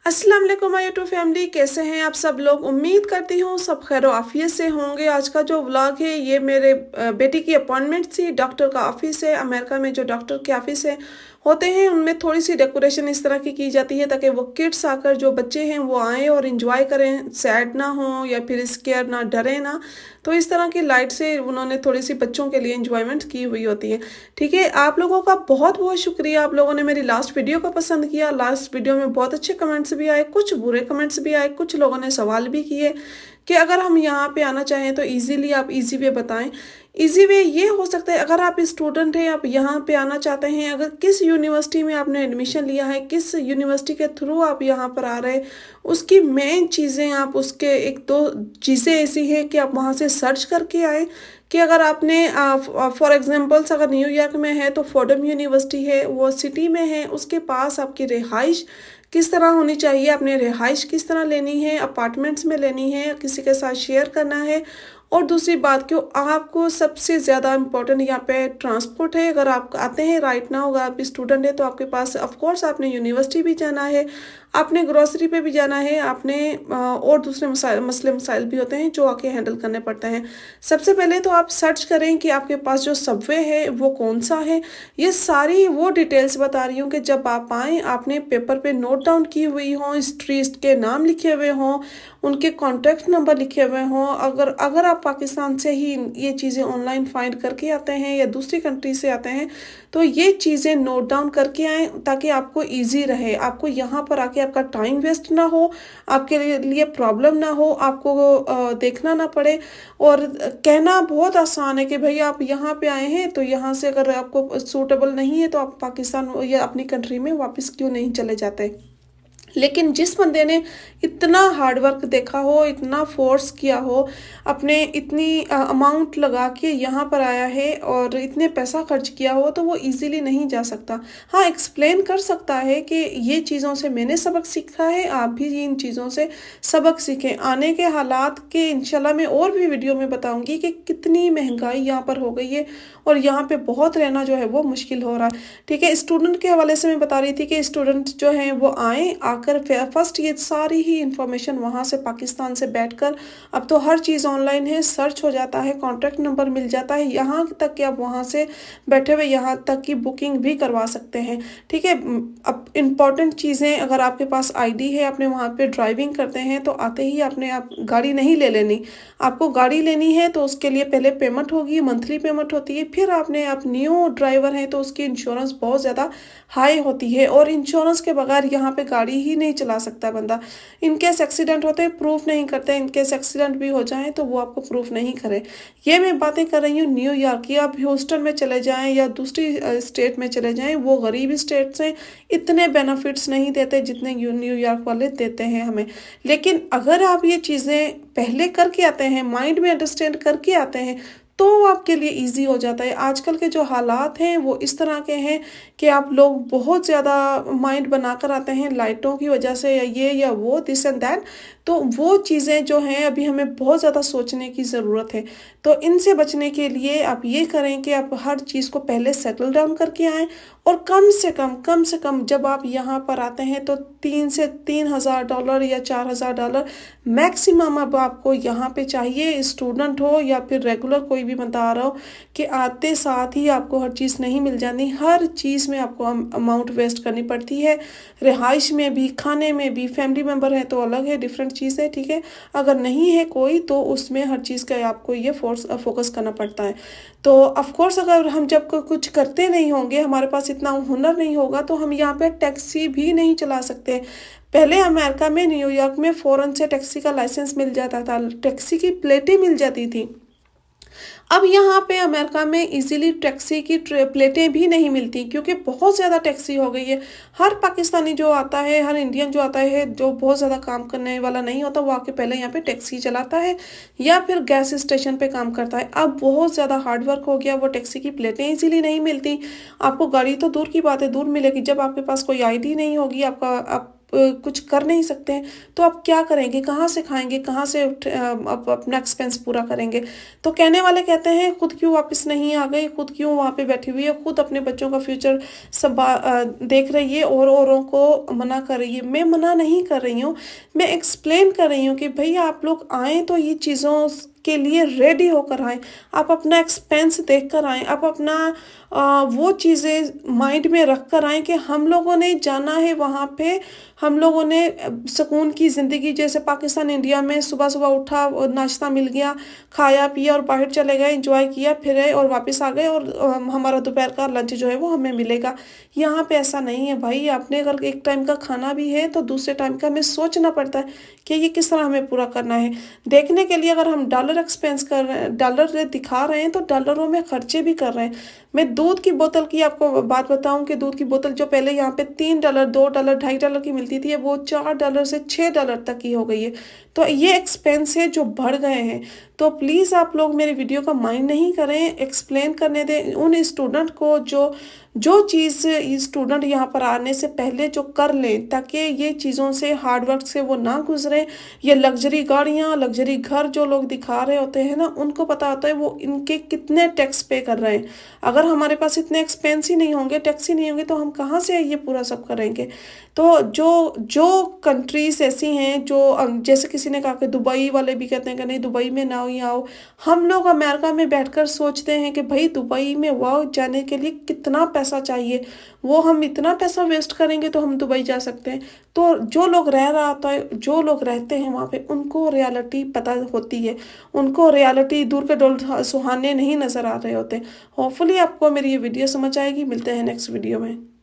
अस्सलाम वालेकुम my YouTube family, कैसे हैं आप सब लोग। उम्मीद करती हूँ सब खैर आफियत से होंगे। आज का जो व्लॉग है ये मेरे बेटी की अपॉइंटमेंट थी। डॉक्टर का ऑफिस है, अमेरिका में जो डॉक्टर के ऑफिस है होते हैं उनमें थोड़ी सी डेकोरेशन इस तरह की जाती है ताकि वो किड्स आकर जो बच्चे हैं वो आएँ और इन्जॉय करें, सैड ना हो या फिर स्केयर ना, डरे ना। तो इस तरह की लाइट से उन्होंने थोड़ी सी बच्चों के लिए इंजॉयमेंट की हुई होती है। ठीक है, आप लोगों का बहुत बहुत शुक्रिया, आप लोगों ने मेरी लास्ट वीडियो को पसंद किया। लास्ट वीडियो में बहुत अच्छे कमेंट्स भी आए, कुछ बुरे कमेंट्स भी आए, कुछ लोगों ने सवाल भी किए कि अगर हम यहाँ पे आना चाहें तो इजीली आप इजी वे बताएं। इजी वे ये हो सकता है, अगर आप स्टूडेंट हैं, आप यहाँ पे आना चाहते हैं, अगर किस यूनिवर्सिटी में आपने एडमिशन लिया है, किस यूनिवर्सिटी के थ्रू आप यहाँ पर आ रहे हैं, उसकी मेन चीज़ें आप उसके एक दो चीज़ें ऐसी है कि आप वहाँ से सर्च करके आए कि अगर आपने फॉर एग्जांपल्स अगर न्यूयॉर्क में है तो फोर्डम यूनिवर्सिटी है, वो सिटी में है, उसके पास आपकी रिहाइश किस तरह होनी चाहिए, आपने रिहाइश किस तरह लेनी है, अपार्टमेंट्स में लेनी है, किसी के साथ शेयर करना है। और दूसरी बात क्यों आपको सबसे ज़्यादा इम्पोर्टेंट यहाँ पे ट्रांसपोर्ट है। अगर आप आते हैं राइट नाउ, अगर आप स्टूडेंट हैं तो आपके पास ऑफ कोर्स आपने यूनिवर्सिटी भी जाना है, आपने ग्रोसरी पे भी जाना है, आपने और दूसरे मसले मसाइल भी होते हैं जो आके हैंडल करने पड़ते हैं। सबसे पहले तो आप सर्च करें कि आपके पास जो सबवे है वो कौन सा है। ये सारी वो डिटेल्स बता रही हूँ कि जब आप आएँ आपने पेपर पे नोट डाउन की हुई हों, स्ट्रीट के नाम लिखे हुए हों, उनके कॉन्टैक्ट नंबर लिखे हुए हों। अगर अगर आप पाकिस्तान से ही ये चीज़ें ऑनलाइन फाइंड करके आते हैं या दूसरी कंट्री से आते हैं तो ये चीज़ें नोट डाउन करके आएँ ताकि आपको इजी रहे, आपको यहाँ पर आके आपका टाइम वेस्ट ना हो, आपके लिए प्रॉब्लम ना हो, आपको देखना ना पड़े। और कहना बहुत आसान है कि भाई आप यहाँ पे आए हैं तो यहाँ से अगर आपको सूटेबल नहीं है तो आप पाकिस्तान या अपनी कंट्री में वापस क्यों नहीं चले जाते। लेकिन जिस बंदे ने इतना हार्ड वर्क देखा हो, इतना फोर्स किया हो, अपने इतनी अमाउंट लगा के यहाँ पर आया है और इतने पैसा खर्च किया हो तो वो इजीली नहीं जा सकता। हाँ, एक्सप्लेन कर सकता है कि ये चीज़ों से मैंने सबक सीखा है, आप भी इन चीज़ों से सबक सीखें। आने के हालात के इंशाल्लाह मैं और भी वीडियो में बताऊंगी कि कितनी महंगाई यहाँ पर हो गई है और यहाँ पे बहुत रहना जो है वो मुश्किल हो रहा है। ठीक है, स्टूडेंट के हवाले से मैं बता रही थी कि स्टूडेंट जो हैं वो आए, आकर फर्स्ट ये सारी ही इंफॉर्मेशन वहाँ से पाकिस्तान से बैठकर, अब तो हर चीज़ ऑनलाइन है, सर्च हो जाता है, कॉन्टैक्ट नंबर मिल जाता है, यहाँ तक कि आप वहाँ से बैठे हुए यहाँ तक की बुकिंग भी करवा सकते हैं। ठीक है, अब इम्पॉर्टेंट चीज़ें, अगर आपके पास आईडी है, आपने वहाँ पे ड्राइविंग करते हैं तो आते ही आपने आप गाड़ी नहीं ले लेनी। आपको गाड़ी लेनी है तो उसके लिए पहले पेमेंट होगी, मंथली पेमेंट होती है, फिर आपने आप न्यू ड्राइवर हैं तो उसकी इंश्योरेंस बहुत ज़्यादा हाई होती है और इंश्योरेंस के बगैर यहाँ पे गाड़ी ही नहीं चला सकता बंदा। इनकेस एक्सीडेंट होते हैं प्रूफ नहीं करते, इनकेस एक्सीडेंट भी हो जाए तो वो आपको प्रूफ नहीं करे। ये मैं बातें कर रही हूँ न्यूयॉर्क की। आप ह्यूस्टन में चले जाएं या दूसरी स्टेट में चले जाएं, वो गरीब स्टेट्स हैं, इतने बेनिफिट्स नहीं देते जितने न्यूयॉर्क वाले देते हैं हमें। लेकिन अगर आप ये चीज़ें पहले करके आते हैं, माइंड में अंडरस्टैंड करके आते हैं तो आपके लिए इजी हो जाता है। आजकल के जो हालात हैं वो इस तरह के हैं कि आप लोग बहुत ज़्यादा माइंड बनाकर आते हैं लाइटों की वजह से, या ये या वो, दिस एंड दैट। तो वो चीज़ें जो हैं अभी हमें बहुत ज़्यादा सोचने की ज़रूरत है। तो इनसे बचने के लिए आप ये करें कि आप हर चीज़ को पहले सेटल डाउन करके आएँ और कम से कम जब आप यहाँ पर आते हैं तो $3,000 या $4,000 मैक्सिमम अब आपको यहाँ पे चाहिए। स्टूडेंट हो या फिर रेगुलर कोई भी बंदा आ रहा हो कि आते साथ ही आपको हर चीज़ नहीं मिल जाती, हर चीज़ में आपको अमाउंट वेस्ट करनी पड़ती है। रिहाइश में भी, खाने में भी, फैमिली मेम्बर है तो अलग है, डिफरेंट चीज़ है। ठीक है, अगर नहीं है कोई तो उसमें हर चीज़ का आपको ये फोकस करना पड़ता है। तो ऑफ कोर्स अगर हम जब कुछ करते नहीं होंगे, हमारे पास इतना हुनर नहीं होगा तो हम यहाँ पे टैक्सी भी नहीं चला सकते। पहले अमेरिका में, न्यूयॉर्क में फ़ौरन से टैक्सी का लाइसेंस मिल जाता था, टैक्सी की प्लेटें मिल जाती थी। अब यहाँ पे अमेरिका में इजीली टैक्सी की प्लेटें भी नहीं मिलती क्योंकि बहुत ज़्यादा टैक्सी हो गई है। हर पाकिस्तानी जो आता है, हर इंडियन जो आता है, जो बहुत ज़्यादा काम करने वाला नहीं होता, वो आके पहले यहाँ पे टैक्सी चलाता है या फिर गैस स्टेशन पे काम करता है। अब बहुत ज़्यादा हार्ड वर्क हो गया, वो टैक्सी की प्लेटें इजीली नहीं मिलती। आपको गाड़ी तो दूर की बात है, दूर मिलेगी, जब आपके पास कोई आईडी नहीं होगी, आपका आप कुछ कर नहीं सकते हैं, तो आप क्या करेंगे? कहाँ से खाएँगे? कहाँ से अपना एक्सपेंस पूरा करेंगे? तो कहने वाले कहते हैं, खुद क्यों वापस नहीं आ गई? खुद क्यों वहाँ पे बैठी हुई है? खुद अपने बच्चों का फ्यूचर देख रही है और औरों को मना कर रही है। मैं मना नहीं कर रही हूँ, मैं एक्सप्लेन कर रही हूँ कि भई आप लोग आएँ तो ये चीज़ों के लिए रेडी होकर आएँ। आप अपना एक्सपेंस देख कर आएँ, आप अपना वो चीज़ें माइंड में रख कर आएँ कि हम लोगों ने जाना है वहाँ पे, हम लोगों ने सुकून की ज़िंदगी, जैसे पाकिस्तान, इंडिया में सुबह-सुबह उठा और नाश्ता मिल गया, खाया पिया और बाहर चले गए, एन्जॉय किया, फिरे और वापस आ गए और हमारा दोपहर का लंच जो है वो हमें मिलेगा। यहाँ पे ऐसा नहीं है भाई, आपने अगर एक टाइम का खाना भी है तो दूसरे टाइम का हमें सोचना पड़ता है कि ये किस तरह हमें पूरा करना है। देखने के लिए अगर हम डॉलर एक्सपेंस कर रहे हैं, डॉलर दिखा रहे हैं तो डॉलरों में खर्चे भी कर रहे हैं। मैं दूध की बोतल की आपको बात बताऊं कि दूध की बोतल जो पहले यहाँ पे $3, $2, $2.5 की मिलती थी, वो $4 से $6 तक की हो गई है। तो ये एक्सपेंस है जो बढ़ गए हैं। तो प्लीज़ आप लोग मेरी वीडियो का माइंड नहीं करें, एक्सप्लेन करने दें उन स्टूडेंट को जो जो चीज़ स्टूडेंट यहाँ पर आने से पहले जो कर लें, ताकि ये चीज़ों से, हार्ड वर्क से वो ना गुजरें। ये लग्जरी गाड़ियाँ, लग्जरी घर जो लोग दिखा रहे होते हैं ना, उनको पता होता है वो इनके कितने टैक्स पे कर रहे हैं। अगर हमारे पास इतने एक्सपेंस ही नहीं होंगे, टैक्स ही नहीं होंगे, तो हम कहाँ से ये पूरा सब करेंगे? तो जो जो कंट्रीज़ ऐसी हैं जो जैसे किसी ने कहा कि दुबई वाले भी कहते हैं कि नहीं दुबई में ना ही आओ। हम लोग अमेरिका में बैठकर सोचते हैं कि भाई दुबई में वाओ जाने के लिए कितना पैसा चाहिए, वो हम इतना पैसा वेस्ट करेंगे तो हम दुबई जा सकते हैं। तो जो लोग रह रहा होता है, जो लोग रहते हैं वहाँ पे, उनको रियलिटी पता होती है, उनको रियलिटी दूर के डोल सुहाने नहीं नज़र आ रहे होते। होपफुली आपको मेरी ये वीडियो समझ आएगी। मिलते हैं नेक्स्ट वीडियो में।